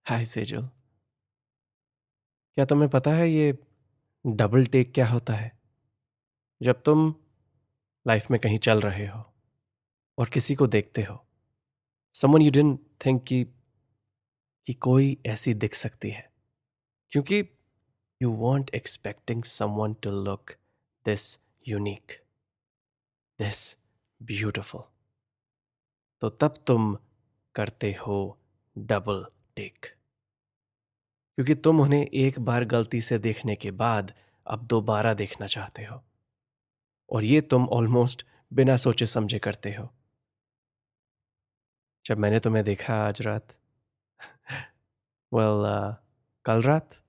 हाय सेजल। क्या तुम्हें पता है ये डबल टेक क्या होता है? जब तुम लाइफ में कहीं चल रहे हो और किसी को देखते हो, समवन यू डिडंट थिंक कि कोई ऐसी दिख सकती है, क्योंकि you weren't expecting someone to look this unique, this beautiful. तो तब तुम करते हो डबल टेक, क्योंकि तुम उन्हें एक बार गलती से देखने के बाद अब दोबारा देखना चाहते हो, और ये तुम ऑलमोस्ट बिना सोचे समझे करते हो। जब मैंने तुम्हें देखा आज रात, वेल कल रात,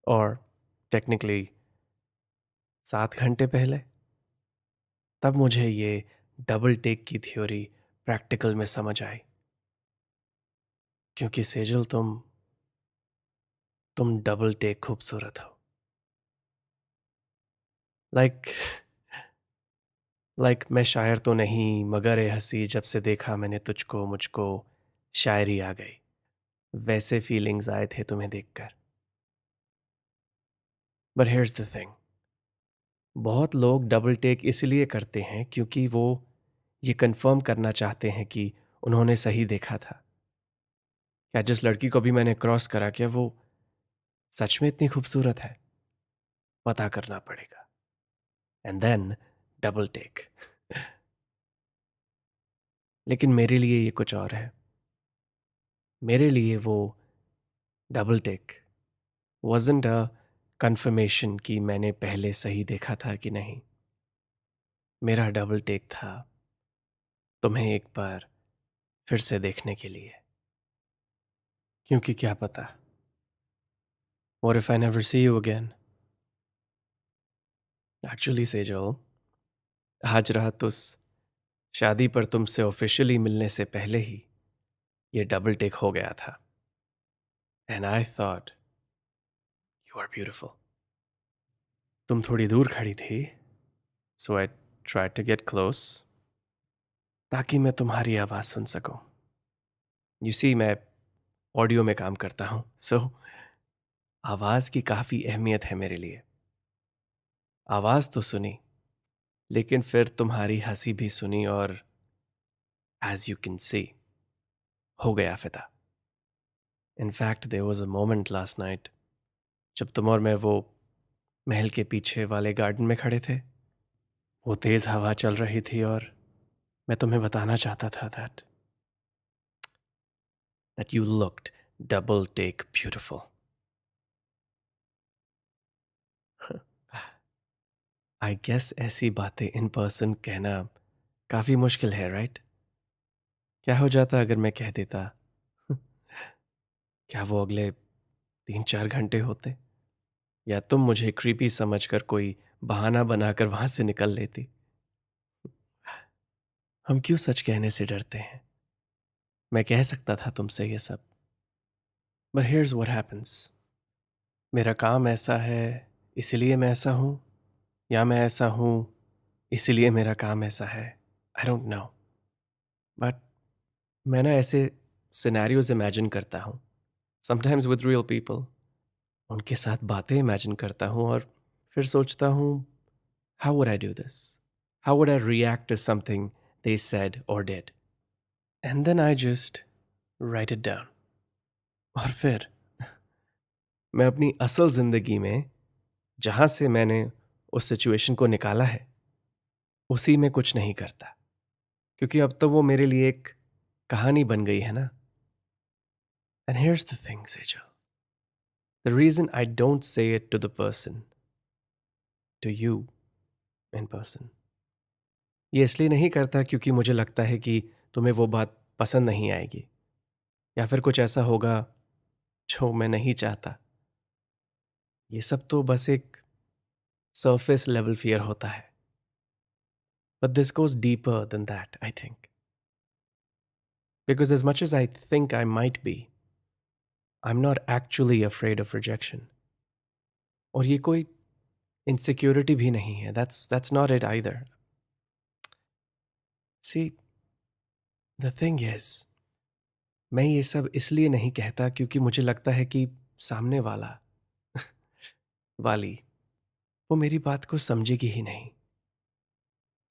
और टेक्निकली 7 घंटे पहले, तब मुझे ये डबल टेक की थ्योरी प्रैक्टिकल में समझ आई। क्योंकि सेजल, तुम डबल टेक खूबसूरत हो। लाइक मैं शायर तो नहीं, मगर ए हंसी, जब से देखा मैंने तुझको मुझको शायरी आ गई। वैसे फीलिंग्स आए थे तुम्हें देखकर। बट हियर्स द थिंग, बहुत लोग डबल टेक इसलिए करते हैं क्योंकि वो ये कंफर्म करना चाहते हैं कि उन्होंने सही देखा था। क्या जिस लड़की को भी मैंने क्रॉस करा, क्या वो सच में इतनी खूबसूरत है? पता करना पड़ेगा। And then double take. लेकिन मेरे लिए ये कुछ और है। मेरे लिए वो डबल टेक wasn't अ confirmation कि मैंने पहले सही देखा था कि नहीं। मेरा डबल टेक था तुम्हें एक बार फिर से देखने के लिए। क्योंकि क्या पता, what if I never see you again? Actually Sejal, आज रात उस शादी पर तुमसे ऑफिशियली मिलने से पहले ही ये डबल टेक हो गया था। And I thought you are beautiful. तुम थोड़ी दूर खड़ी थी, so I try to get close, ताकि मैं तुम्हारी आवाज़ सुन सकूं। यू सी, मैं ऑडियो में काम करता हूं, सो आवाज़ की काफ़ी अहमियत है मेरे लिए। आवाज़ तो सुनी, लेकिन फिर तुम्हारी हंसी भी सुनी, और एज यू कैन सी, हो गया फिदा। In fact there was a moment last night, जब तुम और मैं वो महल के पीछे वाले गार्डन में खड़े थे। वो तेज हवा चल रही थी, और मैं तुम्हें बताना चाहता था that you looked double take beautiful. I guess ऐसी बातें इन पर्सन कहना काफी मुश्किल है, राइट? क्या हो जाता अगर मैं कह देता? क्या वो अगले 3-4 घंटे होते, या तुम मुझे क्रीपी समझकर कोई बहाना बनाकर वहां से निकल लेती? हम क्यों सच कहने से डरते हैं? मैं कह सकता था तुमसे ये सब, बट हियर्स व्हाट हैपेंस। मेरा काम ऐसा है, इसलिए मैं ऐसा हूं, या मैं ऐसा हूं इसलिए मेरा काम ऐसा है। आई डोंट नो, बट मैं ना ऐसे सिनेरियोज इमेजिन करता हूँ, समटाइम्स विद रियल पीपल। उनके साथ बातें इमेजिन करता हूँ, और फिर सोचता हूँ, how would I do this? How would I react to something they said और did? And then I just write it down. और फिर मैं अपनी असल जिंदगी में, जहां से मैंने उस सिचुएशन को निकाला है, उसी में कुछ नहीं करता, क्योंकि अब तो वो मेरे लिए एक कहानी बन गई है ना। And here's the thing Sejal, the reason I don't say it to the person, to you in person, ये इसलिए नहीं करता क्योंकि मुझे लगता है कि तुम्हें वो बात पसंद नहीं आएगी, या फिर कुछ ऐसा होगा जो मैं नहीं चाहता। ये सब तो बस एक सरफेस लेवल फियर होता है, but this goes deeper than that, I think. Because as much as I think I might be, I am not actually afraid of rejection. और ये कोई इनसिक्योरिटी भी नहीं है, that's not it either. See, the thing is, मैं ये सब इसलिए नहीं कहता क्योंकि मुझे लगता है कि सामने वाला वाली वो मेरी बात को समझेगी ही नहीं.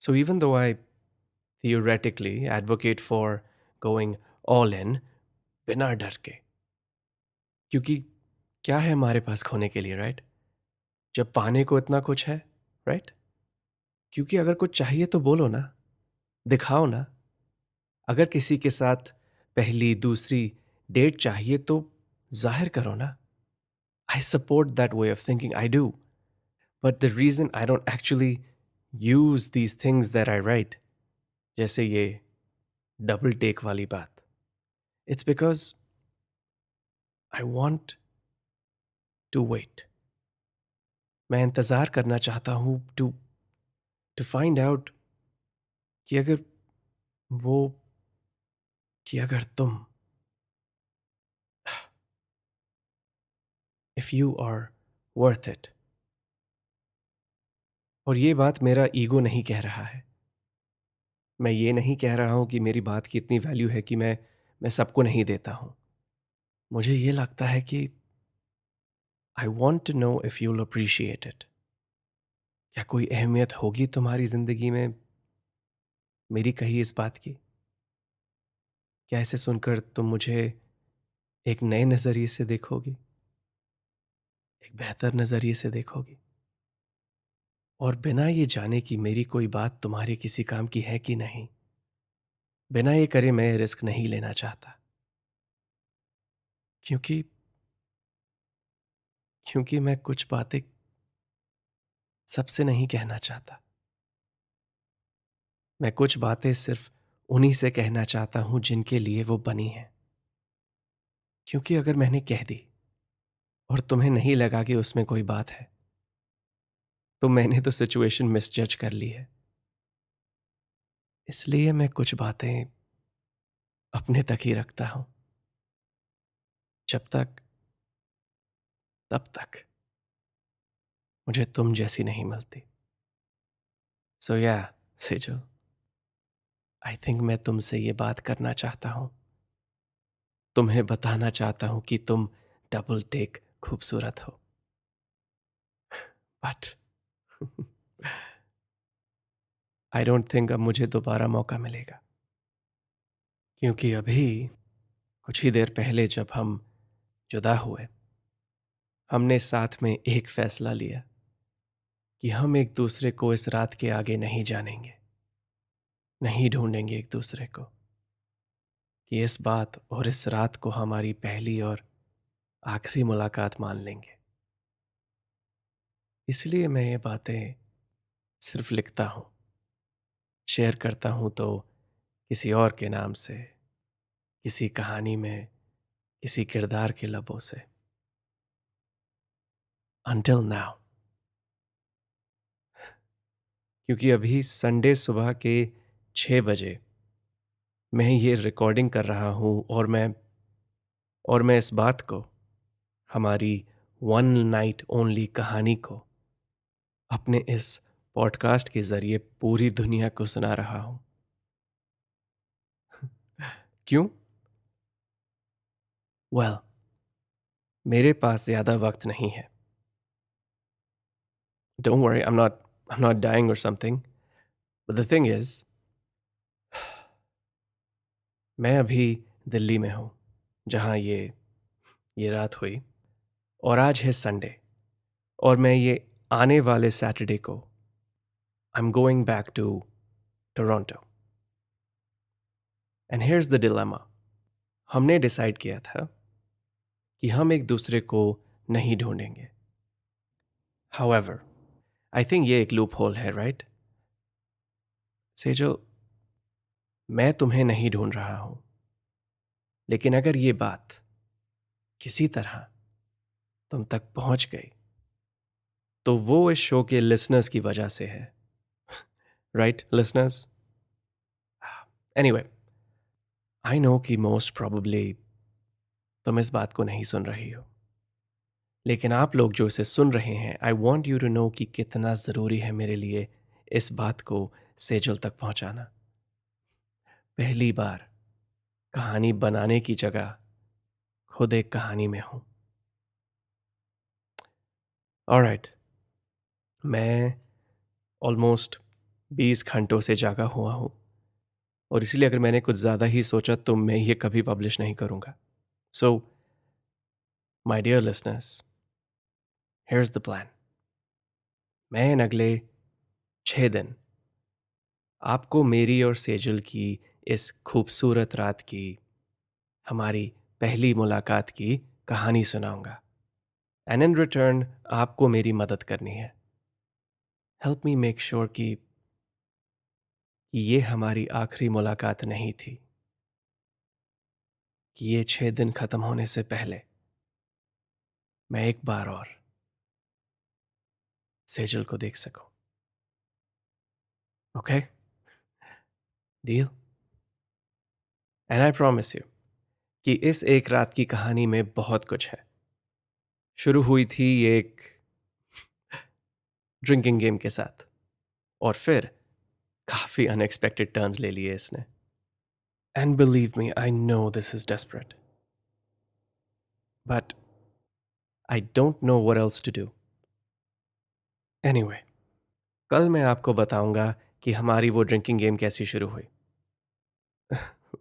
So even though I theoretically advocate for going all in बिना डर के, क्योंकि क्या है हमारे पास खोने के लिए, राइट? जब पाने को इतना कुछ है, राइट? क्योंकि अगर कुछ चाहिए तो बोलो ना, दिखाओ ना. अगर किसी के साथ पहली दूसरी डेट चाहिए तो जाहिर करो ना. I support that way of thinking, I do. But the reason I don't actually use these things that I write, जैसे ये डबल टेक वाली बात, it's because I want to wait. मैं इंतज़ार करना चाहता हूँ टू टू फाइंड आउट कि अगर वो कि अगर तुम if you are worth it. और ये बात मेरा ईगो नहीं कह रहा है. मैं ये नहीं कह रहा हूँ कि मेरी बात की इतनी वैल्यू है कि मैं सबको नहीं देता हूँ. मुझे ये लगता है कि I want to know if you'll appreciate it. क्या कोई अहमियत होगी तुम्हारी ज़िंदगी में मेरी कही इस बात की? क्या इसे सुनकर तुम मुझे एक नए नज़रिए से देखोगी, एक बेहतर नज़रिए से देखोगी? और बिना ये जाने कि मेरी कोई बात तुम्हारे किसी काम की है कि नहीं, बिना ये करे मैं रिस्क नहीं लेना चाहता. क्योंकि क्योंकि मैं कुछ बातें सबसे नहीं कहना चाहता. मैं कुछ बातें सिर्फ उन्हीं से कहना चाहता हूं जिनके लिए वो बनी हैं. क्योंकि अगर मैंने कह दी और तुम्हें नहीं लगा कि उसमें कोई बात है, तो मैंने तो सिचुएशन मिसजज कर ली है. इसलिए मैं कुछ बातें अपने तक ही रखता हूं. जब तक तब तक मुझे तुम जैसी नहीं मिलती. सो या सेजल, आई थिंक मैं तुमसे ये बात करना चाहता हूं. तुम्हें बताना चाहता हूं कि तुम डबल टेक खूबसूरत हो. बट आई डोंट थिंक अब मुझे दोबारा मौका मिलेगा. क्योंकि अभी कुछ ही देर पहले जब हम जुदा हुए, हमने साथ में एक फैसला लिया कि हम एक दूसरे को इस रात के आगे नहीं जानेंगे, नहीं ढूंढेंगे एक दूसरे को. कि इस बात और इस रात को हमारी पहली और आखिरी मुलाकात मान लेंगे. इसलिए मैं ये बातें सिर्फ लिखता हूँ, शेयर करता हूँ तो किसी और के नाम से, किसी कहानी में, किसी किरदार के लबों से. Until now. क्योंकि अभी संडे सुबह के 6 बजे मैं ये रिकॉर्डिंग कर रहा हूँ और मैं इस बात को, हमारी वन नाइट ओनली कहानी को, अपने इस पॉडकास्ट के जरिए पूरी दुनिया को सुना रहा हूँ. क्यों? वेल, मेरे पास ज्यादा वक्त नहीं है. Don't worry, I'm not dying or something. But the thing is, मैं अभी दिल्ली में हूँ, जहाँ ये रात हुई. और आज है संडे, और मैं ये आने वाले सैटरडे को I am going back to Toronto. And here's the dilemma. हमने डिसाइड किया था कि हम एक दूसरे को नहीं ढूंढेंगे. हाउएवर, आई थिंक ये एक लूप होल है, राइट? से जो मैं तुम्हें नहीं ढूंढ रहा हूं, लेकिन अगर ये बात किसी तरह तुम तक पहुंच गई, तो वो इस शो के लिसनर्स की वजह से है. Right listeners? Anyway, I know कि मोस्ट प्रोबेबली तुम इस बात को नहीं सुन रही हो, लेकिन आप लोग जो इसे सुन रहे हैं, I want you to know कि कितना ज़रूरी है मेरे लिए इस बात को सेजल तक पहुंचाना. पहली बार कहानी बनाने की जगह खुद एक कहानी में हूं। ऑलराइट, मैं ऑलमोस्ट 20 घंटों से जागा हुआ हूं, और इसलिए अगर मैंने कुछ ज़्यादा ही सोचा तो मैं ये कभी पब्लिश नहीं करूंगा। So my dear listeners, here's the plan. मैं इन अगले 6 दिन आपको मेरी और सेजल की इस खूबसूरत रात की, हमारी पहली मुलाकात की कहानी सुनाऊंगा। एंड इन रिटर्न आपको मेरी मदद करनी है। हेल्प मी मेक श्योर कि ये हमारी आखिरी मुलाकात नहीं थी, कि ये 6 दिन खत्म होने से पहले मैं एक बार और सेजल को देख सकूं। Okay, deal? And I promise you कि इस एक रात की कहानी में बहुत कुछ है। शुरू हुई थी एक ड्रिंकिंग गेम के साथ, और फिर काफी अनएक्सपेक्टेड टर्न्स ले लिए इसने। And believe me, I know this is desperate, but I don't know what else to do. Anyway, कल मैं आपको बताऊंगा कि हमारी वो ड्रिंकिंग गेम कैसी शुरू हुई।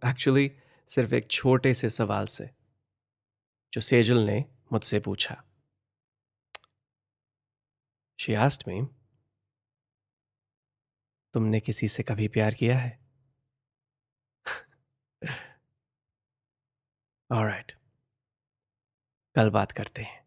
एक्चुअली सिर्फ एक छोटे से सवाल से, जो सेजल ने मुझसे पूछा। शी आस्क्ड मी, तुमने किसी से कभी प्यार किया है? ऑलराइट, कल बात करते हैं।